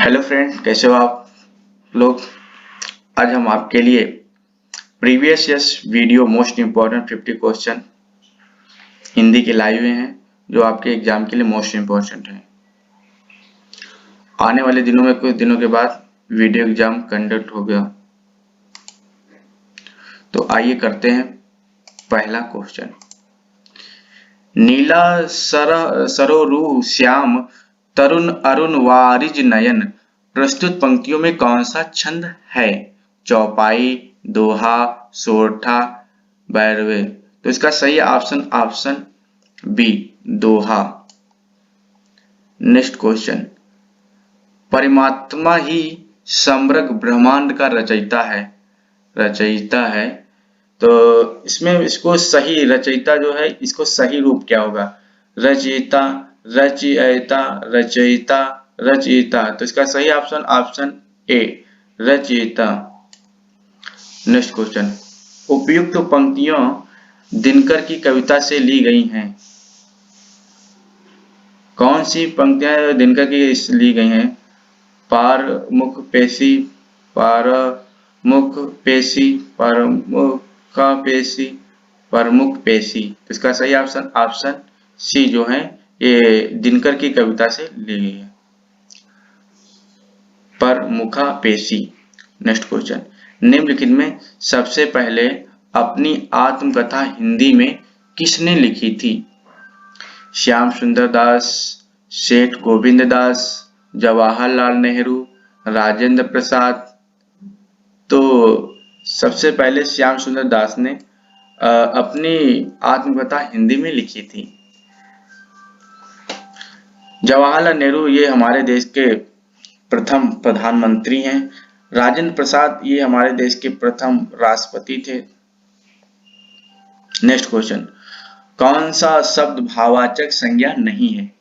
Hello friend, कैसे हो आप लोग। आज हम आपके लिए previous years video most important 50 question Hindi के लाए हुए हैं जो आपके एग्जाम के लिए मोस्ट इम्पोर्टेंट हैं। आने वाले दिनों में कुछ दिनों के बाद वीडियो एग्जाम कंडक्ट होगा। तो आइए करते हैं पहला क्वेश्चन। नीला सरोरु श्याम तरुण अरुण वारिज नयन प्रस्तुत पंक्तियों में कौन सा छंद है? चौपाई, दोहा, सोरठा, बैरवे। तो इसका सही ऑप्शन बी, दोहा। Next question. परमात्मा ही समग्र ब्रह्मांड का रचयिता है। तो इसमें इसको सही रचयिता जो है, इसको सही रूप क्या होगा? रचयिता, रचयिता, रचयिता, रचयिता। तो इसका सही ऑप्शन ए, रचयिता। Next question. उपयुक्त पंक्तियों दिनकर की कविता से ली गई हैं। कौन सी पंक्तियां दिनकर की ली गई हैं? पारमुख पेशी, पारमुख पेशी, पारमुखा पेशी, प्रमुख पेशी। तो इसका सही ऑप्शन सी जो है ये दिनकर की कविता से ली गई है, प्रमुखा पेशी। Next question. निम्नलिखित में सबसे पहले अपनी आत्मकथा हिंदी में किसने लिखी थी? श्याम सुंदर दास, सेठ गोविंद दास, जवाहरलाल नेहरू, राजेंद्र प्रसाद। तो सबसे पहले श्याम सुंदर दास ने अपनी आत्मकथा हिंदी में लिखी थी। जवाहरलाल नेहरू ये हमारे देश के प्रथम प्रधानमंत्री हैं। राजेंद्र प्रसाद ये हमारे देश के प्रथम राष्ट्रपति थे। Next question. कौन सा शब्द भाववाचक संज्ञा नहीं है?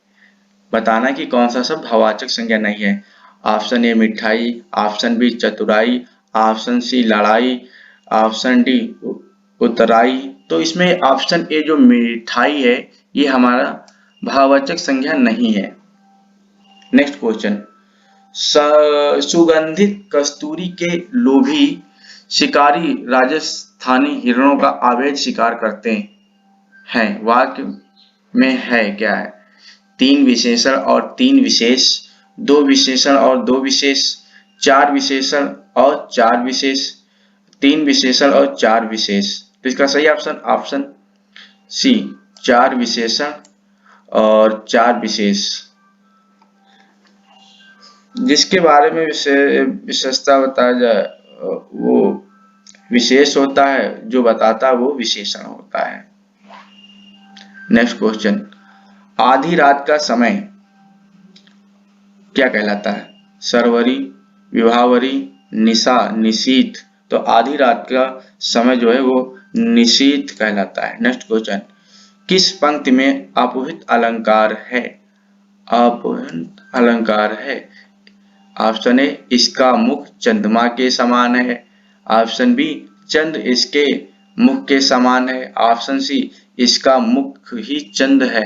बताना कि कौन सा शब्द भाववाचक संज्ञा नहीं है। ऑप्शन ए मिठाई, ऑप्शन बी चतुराई, ऑप्शन सी लड़ाई, ऑप्शन डी उतराई। तो इसमें ऑप्शन ए जो मिठाई है ये हमारा भाववाचक संज्ञा नहीं है। Next question. सुगंधित कस्तूरी के लोभी शिकारी राजस्थानी हिरणों का अवैध शिकार करते हैं। वाक्य में है क्या है? 3 विशेषण और 3 विशेष, 2 विशेषण और 2 विशेष, 4 विशेषण और 4 विशेष, 3 विशेषण और 4 विशेष। तो इसका सही ऑप्शन सी, 4 विशेषण और 4 विशेष। जिसके बारे में विशेषता बताया जाए वो विशेष होता है, जो बताता है वो विशेषण होता है। Next question. आधी रात का समय क्या कहलाता है? सरवरी, विभावरी, निशा, निशीथ। तो आधी रात का समय जो है वो निशीथ कहलाता है। Next question. किस पंक्ति में अपुहित अलंकार है? अपुहित अलंकार है। ऑप्शन ए, इसका मुख चंद्रमा के समान है। ऑप्शन बी, चंद्र इसके मुख के समान है। ऑप्शन सी, इसका मुख ही चंद्र है।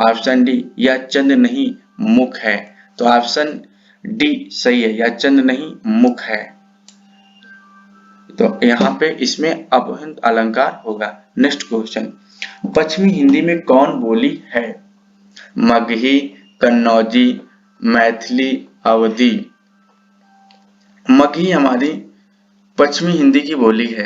ऑप्शन डी, यह चंद्र नहीं मुख है। तो ऑप्शन डी सही है, यह चंद्र नहीं मुख है। तो यहाँ पे इसमें अपुहित अलंकार होगा। Next question. पश्चिमी हिंदी में कौन बोली है? मगही, कन्नौजी, मैथिली, अवधी। मगही हमारी पश्चिमी हिंदी की बोली है।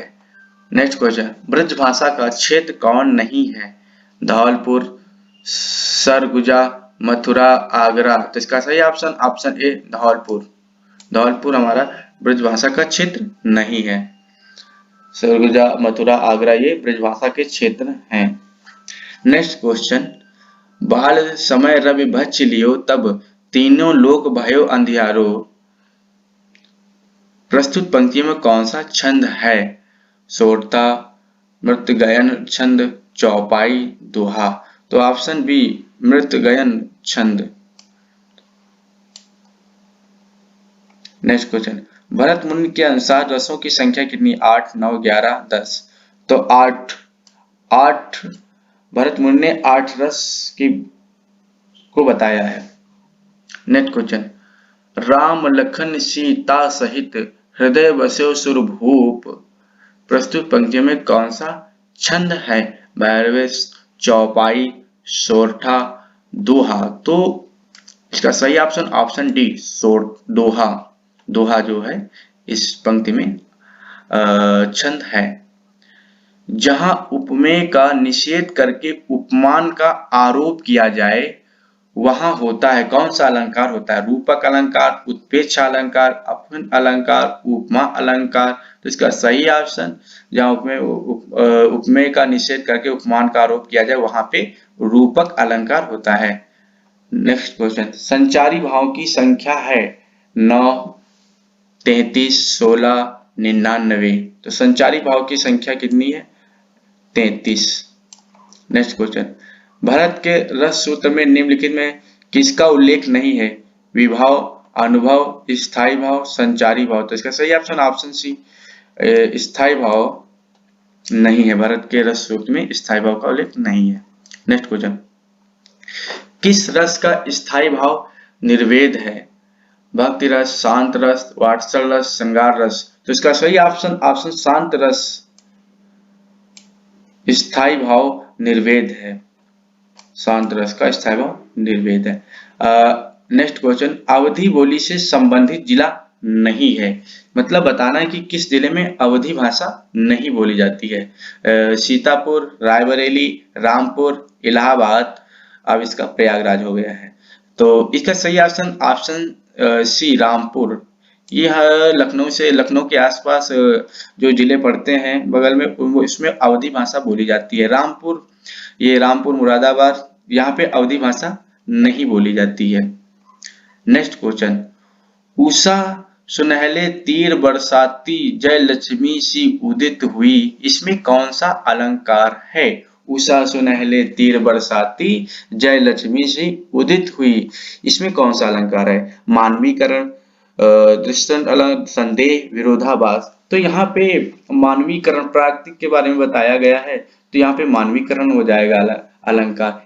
Next question. ब्रज भाषा का क्षेत्र कौन नहीं है? धौलपुर, सरगुजा, मथुरा, आगरा। तो इसका सही ऑप्शन ए, धौलपुर। धौलपुर हमारा ब्रज भाषा का क्षेत्र नहीं है। सरगुजा, मथुरा, आगरा ये ब्रज भाषा के क्षेत्र हैं। Next question. बाल समय रवि भक्ष लियो तब तीनों लोक भयो अंधियारो प्रस्तुत पंक्तियों में कौन सा छंद है? सोरठा, मृतगयन छंद, चौपाई, दोहा। तो ऑप्शन बी, मृतगयन छंद। Next question. भरत मुनि के अनुसार रसों की संख्या कितनी? 8, 9, 11, 10। तो 8 भरत मुनि ने 8 रस को बताया है। Next question. राम लखन सीता सहित हृदय बसो सुरभूप। प्रस्तुत पंक्तियों में कौन सा छंद है? भैरवे, चौपाई, सोरठा, दोहा। तो इसका सही ऑप्शन ऑप्शन डी दोहा। दोहा जो है इस पंक्ति में छंद है। जहां उपमेय का निषेध करके उपमान का आरोप किया जाए वहां होता है कौन सा अलंकार होता है? रूपक अलंकार, उत्प्रेक्ष अलंकार, अपमान अलंकार, उपमा अलंकार। तो इसका सही ऑप्शन जहां उपमेय का निषेध करके उपमान का आरोप किया जाए वहां पे रूपक अलंकार होता है। नेक्स्ट क्वेश्चन, संचारी भाव की संख्या है 9, 33, 16, 99। तो संचारी भाव की संख्या कितनी है? 33। नेक्स्ट क्वेश्चन, भरत के रस सूत्र में निम्नलिखित में किसका उल्लेख नहीं है? विभाव, अनुभव, स्थायी भाव, संचारी भाव। तो इसका सही ऑप्शन ऑप्शन सी स्थायी भाव नहीं है। भरत के रस सूत्र में स्थायी भाव का उल्लेख नहीं है। नेक्स्ट क्वेश्चन, किस रस का स्थायी भाव निर्वेद है? भक्ति रस, शांत रस, वात्सल रस, श्रृंगार रस। तो इसका सही ऑप्शन ऑप्शन शांत रस स्थायी भाव निर्वेद है। शांत रस का स्थायी भाव निर्वेद है। नेक्स्ट क्वेश्चन, अवधी बोली से संबंधित जिला नहीं है। मतलब बताना है कि किस जिले में अवधी भाषा नहीं बोली जाती है। सीतापुर, रायबरेली, रामपुर, इलाहाबाद। अब इसका प्रयागराज हो गया है। तो इसका सही ऑप्शन ऑप्शन सी रामपुर। यह लखनऊ के आसपास जो जिले पड़ते हैं बगल में, इसमें अवधी भाषा बोली जाती है। रामपुर, ये रामपुर मुरादाबाद, यहाँ पे अवधी भाषा नहीं बोली जाती है। नेक्स्ट क्वेश्चन, उषा सुनहले तीर बरसाती जय लक्ष्मी सी उदित हुई, इसमें कौन सा अलंकार है? उषा सुनहले तीर बरसाती जय लक्ष्मी सी उदित हुई, इसमें कौन सा अलंकार है? मानवीकरण, दृष्टांत अलंकार, संदेह, विरोधाभास। तो यहाँ पे मानवीकरण प्राकृतिक के बारे में बताया गया है, तो यहाँ पे मानवीकरण हो जाएगा अलंकार।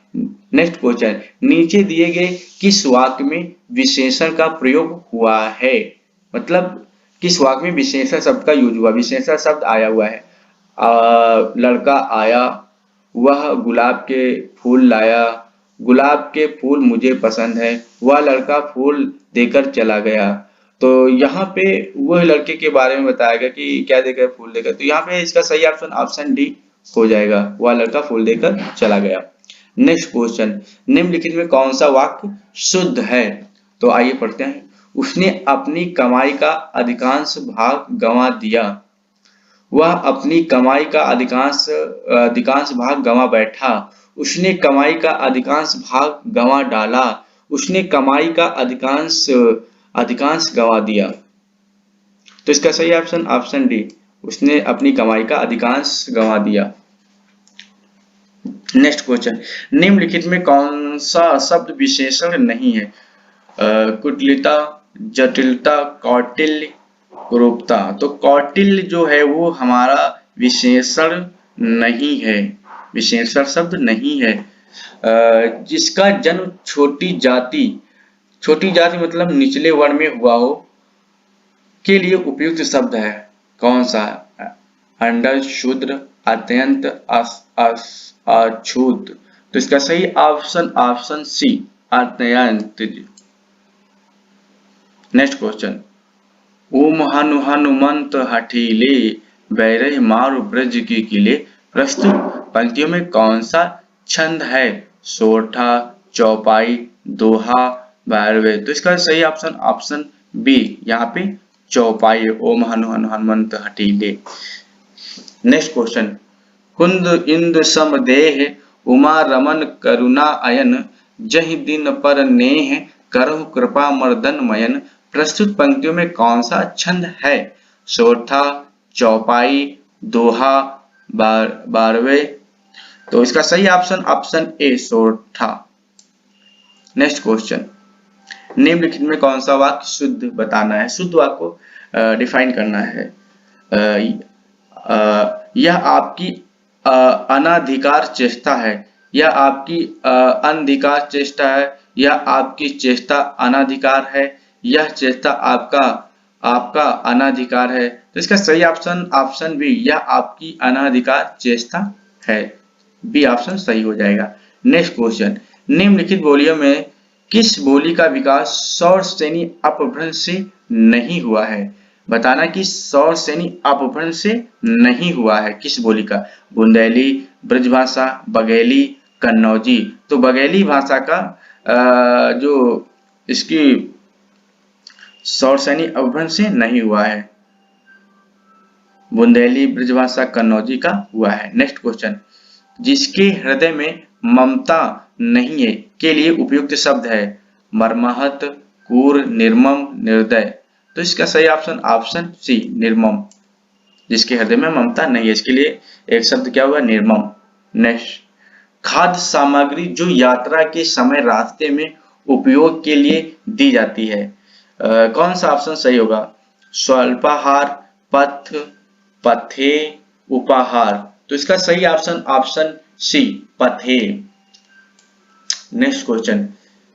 नेक्स्ट क्वेश्चन, नीचे दिए गए किस वाक्य में विशेषण का प्रयोग हुआ है? मतलब किस वाक्य में विशेषण शब्द का यूज हुआ? विशेषण शब्द आया हुआ है। लड़का आया, वह गुलाब के फूल लाया, गुलाब के फूल मुझे पसंद है, वह लड़का फूल देकर चला गया। तो यहाँ पे वह लड़के के बारे में बताया गया कि क्या देकर, फूल देकर। तो यहाँ पे इसका सही ऑप्शन ऑप्शन डी हो जाएगा, वह लड़का फूल देकर चला गया। नेक्स्ट क्वेश्चन, निम्नलिखित में कौन सा वाक्य शुद्ध है? तो आइए पढ़ते हैं। उसने अपनी कमाई का अधिकांश भाग गंवा दिया, वह अपनी कमाई का अधिकांश भाग गंवा बैठा, उसने कमाई का अधिकांश भाग गंवा डाला, उसने कमाई का अधिकांश गंवा दिया। तो इसका सही ऑप्शन ऑप्शन डी, उसने अपनी कमाई का अधिकांश गंवा दिया। नेक्स्ट क्वेश्चन, निम्नलिखित में कौन सा शब्द विशेषण नहीं है? कुटिलता, जटिलता, कौटिल्य, कुरूपता। तो कौटिल्य जो है वो हमारा विशेषण नहीं है, विशेषण शब्द नहीं है। जिसका जन्म छोटी जाति मतलब निचले वर्ण में हुआ हो के लिए उपयुक्त शब्द है। कौन सा? अंडर, शूद्र, अत्यंत, अछूत। तो इसका सही ऑप्शन ऑप्शन सी अत्यंत। नेक्स्ट क्वेश्चन, ओम हनुमंत हठीले बैरह मारु ब्रज की किले। प्रस्तुत पंक्तियों में कौन सा छंद है? सोरठा, चौपाई, दोहा, भैरवे। तो इसका सही ऑप्शन ऑप्शन बी, यहाँ पे चौपाई, ओम हनुमंत हठीले। नेक्स्ट क्वेश्चन, कुंद इंद समदेह उमा रमन करुणा अयन जहि दिन पर नेह करहु कृपा मर्दन मयन। प्रस्तुत पंक्तियों में कौन सा छंद है? सोरठा, चौपाई, दोहा, बारहवे। तो इसका सही ऑप्शन ऑप्शन ए सोरठा। नेक्स्ट क्वेश्चन, निम्नलिखित में कौन सा वाक्य शुद्ध बताना है? शुद्ध वाक्य को डिफाइन करना है। यह आपकी अनाधिकार चेष्टा है, यह आपकी अनधिकार चेष्टा है, यह आपकी चेष्टा अनाधिकार है, यह चेष्टा आपका आपका अनाधिकार है। तो इसका सही ऑप्शन ऑप्शन बी, यह आपकी अनाधिकार चेष्टा है। बी ऑप्शन सही हो जाएगा। नेक्स्ट क्वेश्चन, निम्नलिखित बोलियों में किस बोली का विकास सौर श्रेणी अपभ्रंश से नहीं हुआ है? बताना कि सौर श्रेणी अपभ्रंश से नहीं हुआ है किस बोली का? बुंदेली, ब्रजभाषा, बघेली, कन्नौजी। तो बघेली भाषा का जो इसकी सौर श्रेणी अपभ्रंश से नहीं हुआ है। बुंदेली, ब्रजभाषा, कन्नौजी का हुआ है। नेक्स्ट क्वेश्चन, जिसके हृदय में ममता नहीं है के लिए उपयुक्त शब्द है? मर्माहत, क्रूर, निर्मम, निर्दय। तो इसका सही ऑप्शन ऑप्शन सी, निर्मम। जिसके हृदय में ममता नहीं है, इसके लिए एक शब्द क्या हुआ? निर्मम। नेक्स्ट, खाद्य सामग्री जो यात्रा के समय रास्ते में उपयोग के लिए दी जाती है, कौन सा ऑप्शन सही होगा? स्वल्पाहार, पथ, पथे, उपाहार। तो इसका सही ऑप्शन ऑप्शन सी, पथे। नेक्स्ट क्वेश्चन,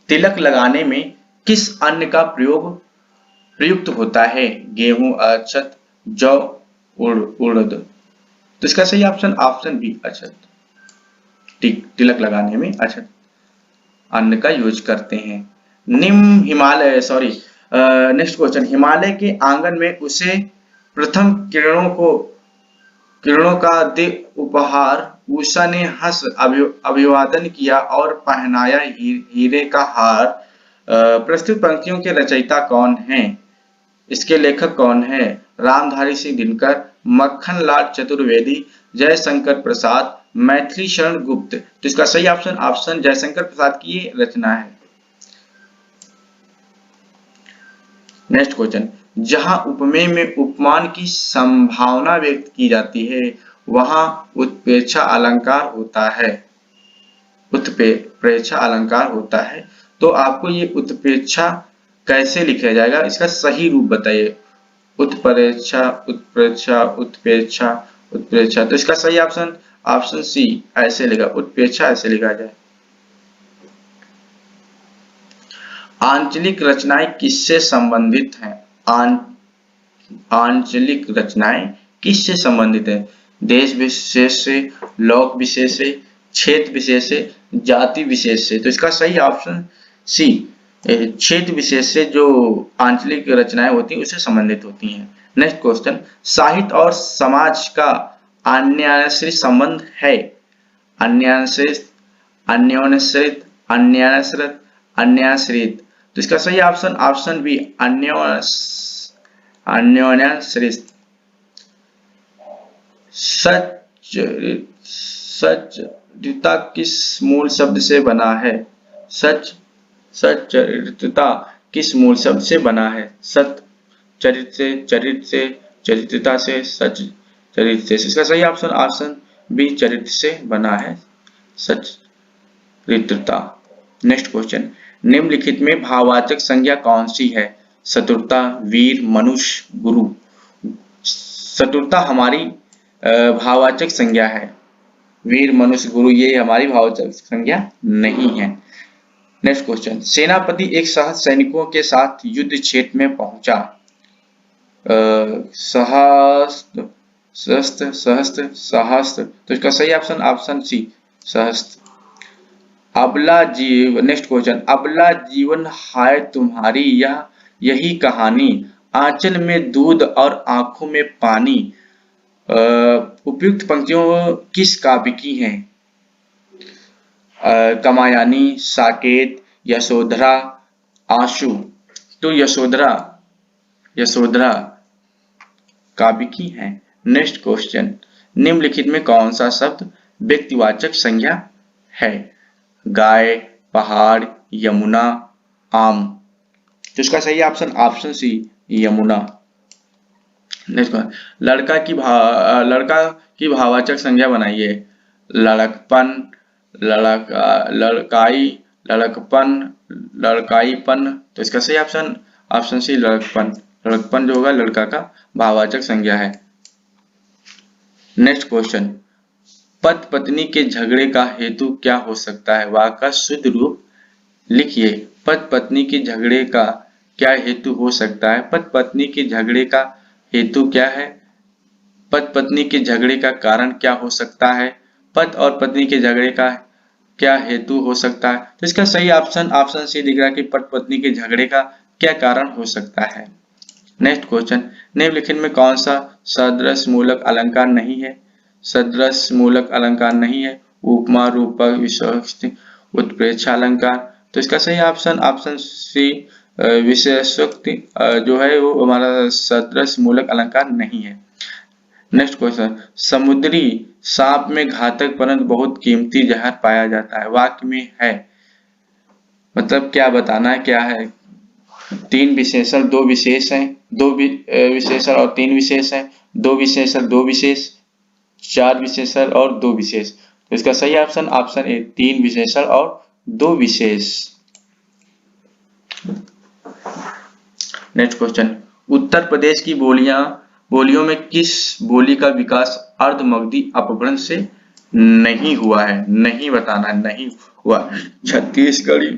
तिलक लगाने में किस अन्न का प्रयुक्त होता है? गेहूं, अक्षत, जौ, उड़द। तो इसका सही ऑप्शन ऑप्शन बी, अक्षत। तिलक लगाने में अक्षत अन्न का यूज करते हैं। निम्न हिमालय नेक्स्ट क्वेश्चन, हिमालय के आंगन में उसे प्रथम किरणों का दे उपहार उषा ने हंस अभिवादन किया और पहनाया हीरे का हार। प्रस्तुत पंक्तियों के रचयिता कौन हैं? इसके लेखक कौन है? रामधारी सिंह दिनकर, मक्खन लाल चतुर्वेदी, जयशंकर प्रसाद, मैथिली शरण गुप्त। तो इसका सही ऑप्शन ऑप्शन जयशंकर प्रसाद की रचना है। नेक्स्ट क्वेश्चन, जहां उपमेय में उपमान की संभावना व्यक्त की जाती है वहां उत्प्रेक्षा अलंकार होता है। उत्प्रेक्षा अलंकार होता है। तो आपको ये उत्प्रेक्षा कैसे लिखा जाएगा, इसका सही रूप बताइए। उत्प्रेक्षा, उत्प्रेक्षा, उत्प्रेक्षा, उत्प्रेक्षा। तो इसका सही ऑप्शन ऑप्शन सी, ऐसे लिखा, उत्प्रेक्षा ऐसे लिखा जाए। आंचलिक रचनाएं किससे संबंधित हैं? आंचलिक रचनाएं किससे संबंधित है? देश विशेष से, लोक विशेष से, क्षेत्र विशेष से, जाति विशेष से। तो इसका सही ऑप्शन सी, क्षेत्र विशेष से जो आंचलिक रचनाएं होती हैं उससे संबंधित होती हैं। नेक्स्ट क्वेश्चन, साहित्य और समाज का अन्याश्रित संबंध है? अन्याश्रित, अन्योन्याश्रित, अन्याश्रित, अन्याश्रित। तो इसका सही ऑप्शन ऑप्शन बी, अन्योन्याश्रित। सच्चरित्रता किस मूल शब्द से बना है? सच्चरित्रता किस मूल शब्द से बना है? सत, चरित्र से, चरित्र से, चरित्रता से, सच, चरित्र से। इसका सही ऑप्शन ऑप्शन बी, चरित्र से बना है सच्चरित्रता। नेक्स्ट क्वेश्चन, निम्नलिखित में भाववाचक संज्ञा कौन सी है? शत्रुता, वीर, मनुष्य, गुरु। शत्रुता हमारी भाववाचक संज्ञा है। वीर, मनुष्य, गुरु ये हमारी भाववाचक संज्ञा नहीं है। नेक्स्ट क्वेश्चन, सेनापति एक सहस्त्र सैनिकों के साथ युद्ध क्षेत्र में पहुंचा। सहस्त्र, सहस्त्र, सहस्त्र। तो इसका सही ऑप्शन ऑप्शन सी, सहस्त्र। अबला जीव, नेक्स्ट क्वेश्चन, अबला जीवन हाय तुम्हारी यही कहानी, आंचल में दूध और आंखों में पानी। उपयुक्त पंक्तियों किस काव्य की हैं? कमायानी, साकेत, यशोधरा, आशु। तो यशोधरा काव्य की है। नेक्स्ट क्वेश्चन, निम्नलिखित में कौन सा शब्द व्यक्तिवाचक संज्ञा है? गाय, पहाड़, यमुना, आम। तो इसका सही option option C, Yamuna. Next, लड़का की भाववाचक संज्ञा बनाइए। लड़कपन, लड़काई, लड़कपन, लड़काईपन। तो इसका सही ऑप्शन ऑप्शन सी, लड़कपन। लड़कपन जो होगा लड़का का भाववाचक संज्ञा है। नेक्स्ट क्वेश्चन, पति पत्नी के झगड़े का हेतु क्या हो सकता है? वाक्य का शुद्ध रूप लिखिए। पति पत्नी के झगड़े का क्या हेतु हो सकता है? पति पत्नी के झगड़े का हेतु क्या है? पति पत्नी के झगड़े का कारण क्या हो सकता है? पति और पत्नी के झगड़े का क्या हेतु हो सकता है? तो इसका सही ऑप्शन ऑप्शन सी दिख रहा है कि पति पत्नी के झगड़े का क्या कारण हो सकता है। नेक्स्ट क्वेश्चन, निम्नलिखित में कौन सा सदृश मूलक अलंकार नहीं है? सदृश मूलक अलंकार नहीं है। उपमा, रूपक, विशेषण, उत्प्रेक्षा अलंकार। तो इसका सही ऑप्शन ऑप्शन सी विशेषोक्ति जो है वो हमारा सदृश मूलक अलंकार नहीं है। नेक्स्ट क्वेश्चन, समुद्री सांप में घातक परंतु बहुत कीमती जहर पाया जाता है। वाक्य में है, मतलब क्या बताना है, क्या है? तीन विशेषण दो विशेष हैं, दो विशेषण और तीन विशेष हैं, दो विशेषण दो विशेष, चार विशेषण और दो विशेष। तो इसका सही ऑप्शन ऑप्शन ए, तीन विशेषण और दो विशेष। नेक्स्ट क्वेश्चन, उत्तर प्रदेश की बोलियों में किस बोली का विकास अर्धमगधी अपभ्रंश से नहीं हुआ है? नहीं बताना, नहीं हुआ। छत्तीसगढ़ी,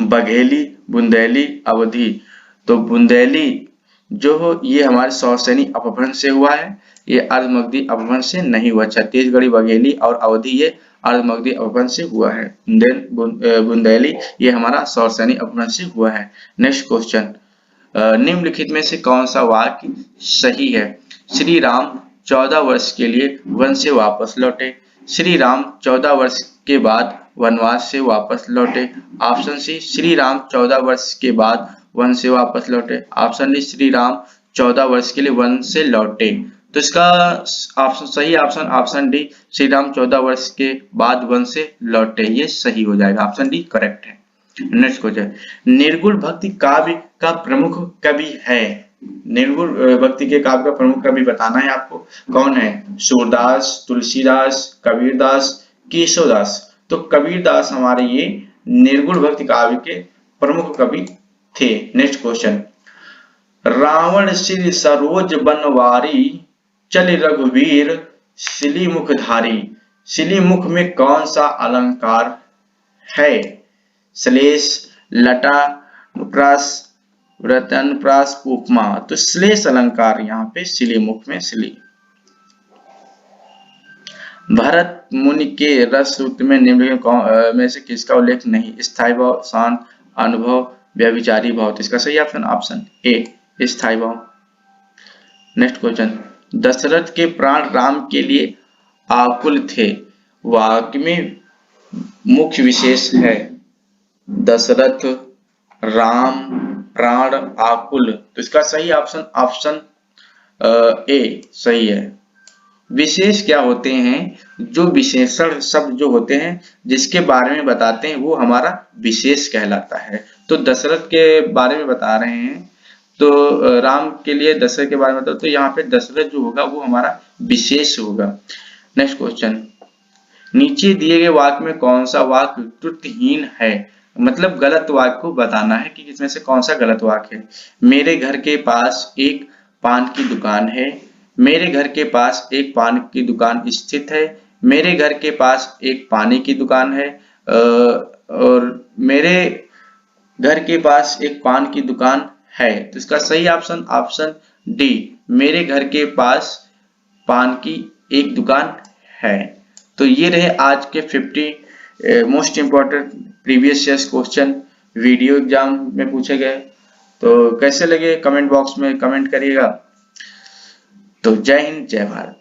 बघेली, बुंदेली, अवधी। तो बुंदेली जो हो ये हमारे सौसैनी अपभ्रंश से हुआ है, ये अर्धमगधी अपभ्रंश से नहीं हुआ। छत्तीसगढ़ी, बघेली और अवधी ये अर्धमगधी अपभ्रंश से हुआ है। देन बुंदेली ये हमारा सौसैनी अपभ्रंश से हुआ है। नेक्स्ट क्वेश्चन, निम्नलिखित में से कौन सा वाक्य सही है? श्री राम 14 वर्ष के लिए वन से वापस लौटे। श्री राम 14 वर्ष के बाद वनवास से वापस लौटे। ऑप्शन सी, श्री राम 14 वर्ष के बाद वन से वापस लौटे। ऑप्शन डी, श्री राम 14 वर्ष के लिए वन से लौटे। तो इसका ऑप्शन सही option option D, Shri Ram 14 वर्ष के बाद वन से लौटे, ये सही हो जाएगा। ऑप्शन डी करेक्ट है। नेक्स्ट क्वेश्चन, निर्गुण भक्ति काव्य का प्रमुख कवि है। निर्गुण भक्ति के काव्य का प्रमुख कवि बताना है आपको। कौन है? सूरदास, तुलसीदास, कबीरदास, केशवदास। तो कबीरदास हमारे ये निर्गुण भक्ति काव्य के प्रमुख कवि थे। नेक्स्ट क्वेश्चन, रावण श्री सरोज बनवारी, चल रघुवीर सिली मुखधारी। सिली मुख में कौन सा अलंकार है? श्लेष, लटा, नुप्रास, व्रतनप्रास, उपमा। तो श्लेष अलंकार यहाँ पे सिली मुख में सिली। भरत मुनि के रस सूत्र में निम्नलिखित में से किसका उल्लेख नहीं? स्थायी भाव, शांत, अनुभव, व्यभिचारी भाव। तो इसका सही ऑप्शन ऑप्शन ए, स्थायी भाव। नेक्स्ट क्वेश्चन, दशरथ के प्राण राम के लिए आकुल थे। वाक्य में मुख्य विशेष है दशरथ, राम, प्राण, आकुल। तो इसका सही ऑप्शन ऑप्शन ए सही है। विशेष क्या होते हैं? जो विशेषण शब्द जो होते हैं जिसके बारे में बताते हैं वो हमारा विशेष कहलाता है। तो दशरथ के बारे में बता रहे हैं, तो राम के लिए दशरथ के बारे में बताओ, तो यहाँ पे दशरथ जो होगा वो हमारा विशेष होगा। नेक्स्ट क्वेश्चन, नीचे दिए गए वाक्य में कौन सा वाक्य त्रुटिहीन है? मतलब गलत वाक्य को बताना है कि इसमें से कौन सा गलत वाक्य है। मेरे घर के पास एक पान की दुकान है। मेरे घर के पास एक पान की दुकान स्थित है। मेरे घर के पास एक पानी की दुकान है। और मेरे घर के पास एक पान की दुकान है। तो इसका सही ऑप्शन ऑप्शन डी, मेरे घर के पास पान की एक दुकान है। तो ये रहे आज के 50 most important previous year question video exam में पूछे गए। तो कैसे लगे कमेंट बॉक्स में कमेंट करिएगा। तो जय हिंद, जय भारत।